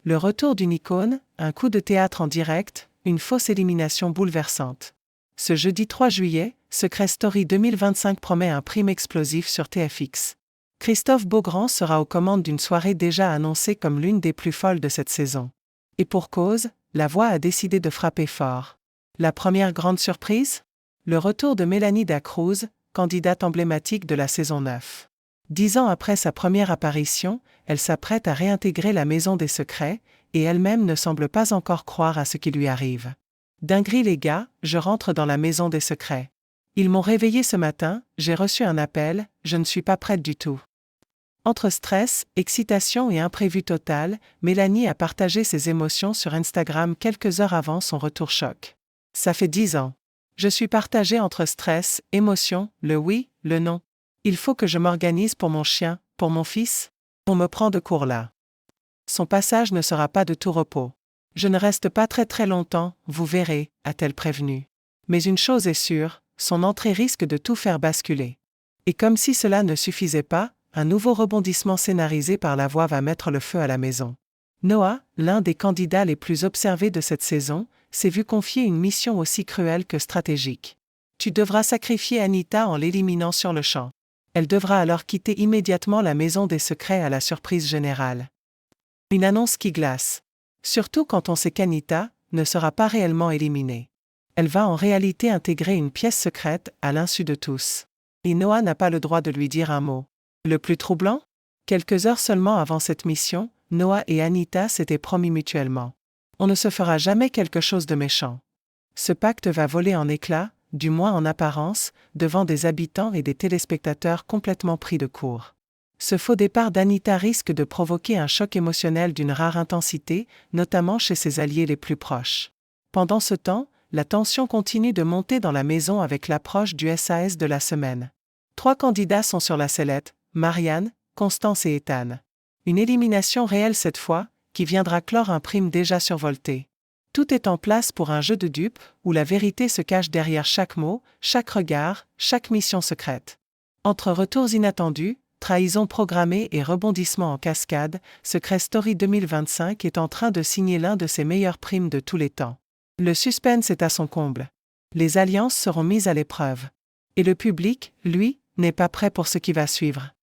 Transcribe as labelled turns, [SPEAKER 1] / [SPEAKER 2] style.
[SPEAKER 1] Le retour d'une icône, un coup de théâtre en direct, une fausse élimination bouleversante. Ce jeudi 3 juillet, Secret Story 2025 promet un prime explosif sur TFX. Christophe Beaugrand sera aux commandes d'une soirée déjà annoncée comme l'une des plus folles de cette saison. Et pour cause, La Voix a décidé de frapper fort. La première grande surprise ? Le retour de Mélanie Dacruz, candidate emblématique de la saison 9. 10 ans après sa première apparition, elle s'apprête à réintégrer la Maison des Secrets, et elle-même ne semble pas encore croire à ce qui lui arrive. Dinguerie les gars, je rentre dans la Maison des Secrets. Ils m'ont réveillée ce matin, j'ai reçu un appel, je ne suis pas prête du tout. Entre stress, excitation et imprévu total, Mélanie a partagé ses émotions sur Instagram quelques heures avant son retour choc. Ça fait 10 ans. Je suis partagée entre stress, émotion, le oui, le non. Il faut que je m'organise pour mon chien, pour mon fils. On me prend de court là. Son passage ne sera pas de tout repos. Je ne reste pas très longtemps, vous verrez, a-t-elle prévenu. Mais une chose est sûre, son entrée risque de tout faire basculer. Et comme si cela ne suffisait pas, un nouveau rebondissement scénarisé par La Voix va mettre le feu à la maison. Noah, l'un des candidats les plus observés de cette saison, s'est vu confier une mission aussi cruelle que stratégique. Tu devras sacrifier Anita en l'éliminant sur le champ. Elle devra alors quitter immédiatement la Maison des Secrets à la surprise générale. Une annonce qui glace. Surtout quand on sait qu'Anita ne sera pas réellement éliminée. Elle va en réalité intégrer une pièce secrète à l'insu de tous. Et Noah n'a pas le droit de lui dire un mot. Le plus troublant ? Quelques heures seulement avant cette mission, Noah et Anita s'étaient promis mutuellement. On ne se fera jamais quelque chose de méchant. Ce pacte va voler en éclats, du moins en apparence, devant des habitants et des téléspectateurs complètement pris de court. Ce faux départ d'Anita risque de provoquer un choc émotionnel d'une rare intensité, notamment chez ses alliés les plus proches. Pendant ce temps, la tension continue de monter dans la maison avec l'approche du SAS de la semaine. 3 candidats sont sur la sellette, Marianne, Constance et Ethan. Une élimination réelle cette fois, qui viendra clore un prime déjà survolté. Tout est en place pour un jeu de dupes, où la vérité se cache derrière chaque mot, chaque regard, chaque mission secrète. Entre retours inattendus, trahisons programmées et rebondissements en cascade, Secret Story 2025 est en train de signer l'un de ses meilleurs primes de tous les temps. Le suspense est à son comble. Les alliances seront mises à l'épreuve. Et le public, lui, n'est pas prêt pour ce qui va suivre.